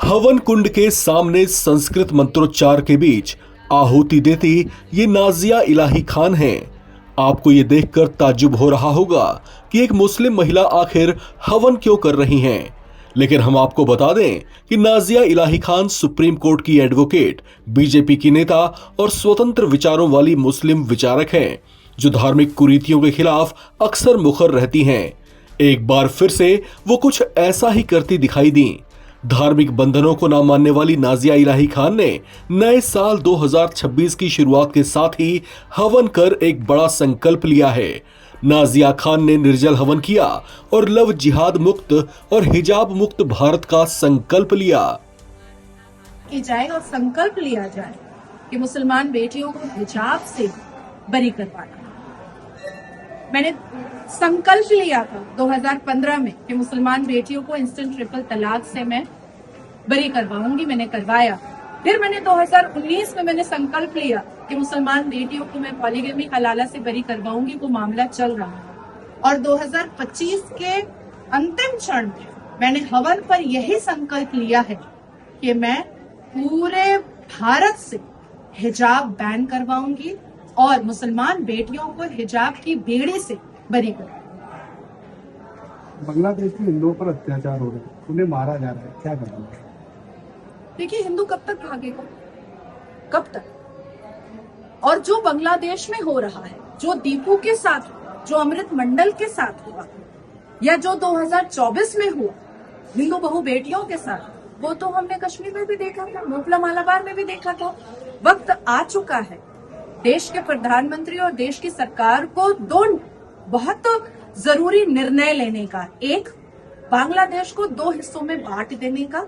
हवन कुंड के सामने संस्कृत मंत्रोच्चार के बीच आहुति देती ये नाजिया इलाही खान हैं। आपको ये देखकर ताज्जुब हो रहा होगा कि एक मुस्लिम महिला आखिर हवन क्यों कर रही हैं। लेकिन हम आपको बता दें कि नाजिया इलाही खान सुप्रीम कोर्ट की एडवोकेट, बीजेपी की नेता और स्वतंत्र विचारों वाली मुस्लिम विचारक हैं, जो धार्मिक कुरीतियों के खिलाफ अक्सर मुखर रहती हैं। एक बार फिर से वो कुछ ऐसा ही करती दिखाई दी। धार्मिक बंधनों को ना मानने वाली नाजिया इलाही खान ने नए साल 2026 की शुरुआत के साथ ही हवन कर एक बड़ा संकल्प लिया है। नाजिया खान ने निर्जल हवन किया और लव जिहाद मुक्त और हिजाब मुक्त भारत का संकल्प लिया की जाए और संकल्प लिया जाए कि मुसलमान बेटियों को हिजाब से बरी करवाना। मैंने संकल्प लिया था 2015 में कि मुसलमान बेटियों को इंस्टेंट ट्रिपल तलाक से मैं बरी करवाऊंगी। मैंने करवाया। फिर मैंने 2019 में मैंने संकल्प लिया कि मुसलमान बेटियों को मैं पॉलीगैमी हलाला से बरी करवाऊंगी। वो मामला चल रहा है और 2025 के अंतिम क्षण में मैंने हवन पर यही संकल्प लिया है कि मैं पूरे भारत से हिजाब बैन करवाऊंगी और मुसलमान बेटियों को हिजाब की बेड़ी से बरी करूंगी। बांग्लादेश में हिंदुओं पर अत्याचार हो रहे हैं, उन्हें मारा जा रहा है, क्या करना है? देखिए, हिंदू कब तक भागेगा? कब तक? और जो बांग्लादेश में हो रहा है, जो दीपू के साथ हुआ, जो अमृत मंडल के साथ हुआ, या जो 2024 में हुआ हिंदू बहु बेटियों के साथ, वो तो हमने कश्मीर में भी देखा था, मोपला मालाबार में भी देखा था। वक्त आ चुका है देश के प्रधानमंत्री और देश की सरकार को दो बहुत जरूरी निर्णय लेने का। एक, बांग्लादेश को दो हिस्सों में बांट देने का।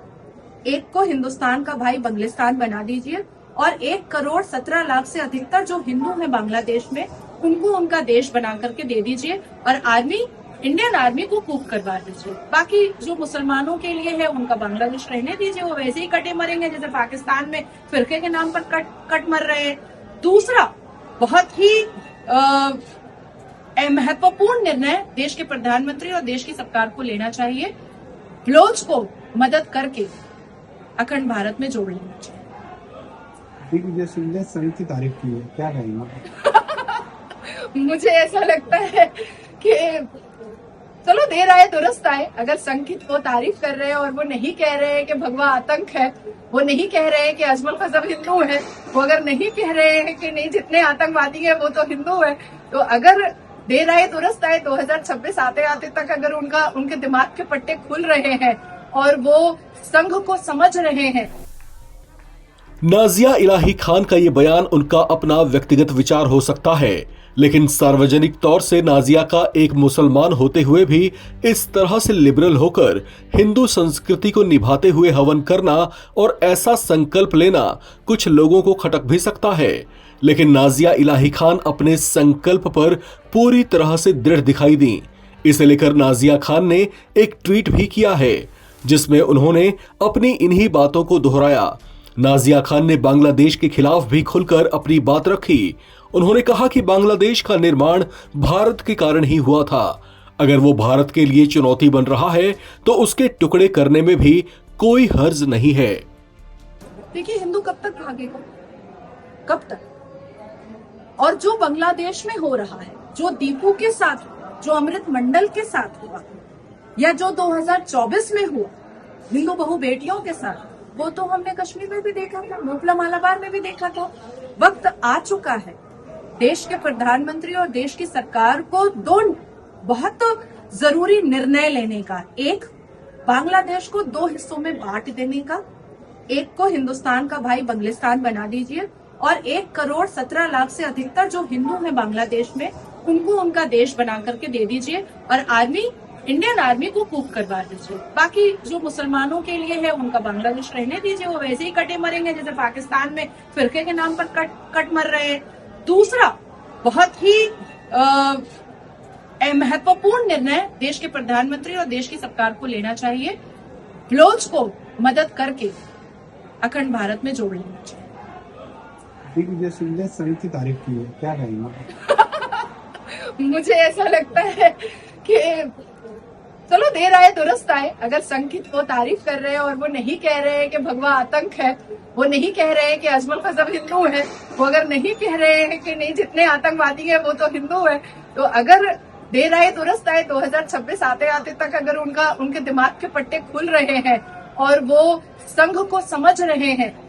एक को हिंदुस्तान का भाई बंगलिस्तान बना दीजिए और 1,17,00,000 से अधिकतर जो हिंदू हैं बांग्लादेश में, उनको उनका देश बना करके दे दीजिए और आर्मी, इंडियन आर्मी को कूप करवा दीजिए। बाकी जो मुसलमानों के लिए है उनका बांग्लादेश रहने दीजिए, वो वैसे ही कटे मरेंगे जैसे पाकिस्तान में फिरके के नाम पर कट मर रहे हैं। दूसरा, बहुत ही महत्वपूर्ण निर्णय देश के प्रधानमंत्री और देश की सरकार को लेना चाहिए। बलोच को मदद करके अखंड भारत में जोड़ लेना चाहिए। दिग्विजय सिंह ने संघ की तारीफ की है, क्या कहेंगे? मुझे ऐसा लगता है कि चलो देर आए दुरुस्त आए। अगर संघित को तारीफ कर रहे हैं और वो नहीं कह रहे हैं कि भगवा आतंक है, वो नहीं कह रहे हैं कि अजमल खजब हिंदू है, वो अगर नहीं कह रहे हैं कि नहीं जितने आतंकवादी हैं वो तो हिंदू है, तो अगर देर आए दुरुस्त आए 2026 आते आते तक अगर उनके दिमाग के पट्टे खुल रहे हैं और वो संघ को समझ रहे हैं। नाजिया इलाही खान का ये बयान उनका अपना व्यक्तिगत विचार हो सकता है, लेकिन सार्वजनिक तौर से नाजिया का एक मुसलमान होते हुए भी इस तरह से लिबरल होकर हिंदू संस्कृति को निभाते हुए हवन करना और ऐसा संकल्प लेना कुछ लोगों को खटक भी सकता है। लेकिन नाजिया इलाही खान अपने संकल्प पर पूरी तरह से दृढ़ दिखाई दी। इसे लेकर नाजिया खान ने एक ट्वीट भी किया है, जिसमें उन्होंने अपनी इन्हीं बातों को दोहराया। नाजिया खान ने बांग्लादेश के खिलाफ भी खुलकर अपनी बात रखी। उन्होंने कहा कि बांग्लादेश का निर्माण भारत के कारण ही हुआ था। अगर वो भारत के लिए चुनौती बन रहा है तो उसके टुकड़े करने में भी कोई हर्ज नहीं है। देखिए, हिंदू कब तक भागेगा? कब तक? और जो बांग्लादेश में हो रहा है, जो दीपू के साथ हुआ, जो अमृत मंडल के साथ हुआ, या जो 2024 में हुआ हिंदू बहु बेटियों के साथ, वो तो हमने कश्मीर में भी देखा था, मोपला मालाबार में भी देखा था। वक्त आ चुका है देश के प्रधानमंत्री और देश की सरकार को दो बहुत जरूरी निर्णय लेने का। एक, बांग्लादेश को दो हिस्सों में बांट देने का। एक को हिंदुस्तान का भाई बंगलिस्तान बना दीजिए और 1,17,00,000 से अधिकतर जो हिंदू हैं बांग्लादेश में, उनको उनका देश बना करके दे दीजिए और आर्मी, इंडियन आर्मी को कूप करवा दीजिए। बाकी जो मुसलमानों के लिए है उनका बांग्लादेश रहने दीजिए, वो वैसे ही कटे मरेंगे जैसे पाकिस्तान में फिरके के नाम पर कट मर रहे हैं। दूसरा, बहुत ही महत्वपूर्ण निर्णय देश के प्रधानमंत्री और देश की सरकार को लेना चाहिए। बलोच को मदद करके अखंड भारत में जोड़ लेना चाहिए। दिग्विजय सिंह ने संघ की तारीफ की है, क्या कहेंगे? मुझे ऐसा लगता है कि चलो देर आए दुरुस्त आए। अगर संकित वो तारीफ कर रहे हैं और वो नहीं कह रहे हैं कि भगवा आतंक है, वो नहीं कह रहे हैं कि अजमल कज़ब हिंदू है, वो अगर नहीं कह रहे हैं कि नहीं जितने आतंकवादी हैं वो तो हिंदू है, तो अगर देर आए दुरुस्त आए 2026 आते आते तक अगर उनके दिमाग के पट्टे खुल रहे हैं और वो संघ को समझ रहे हैं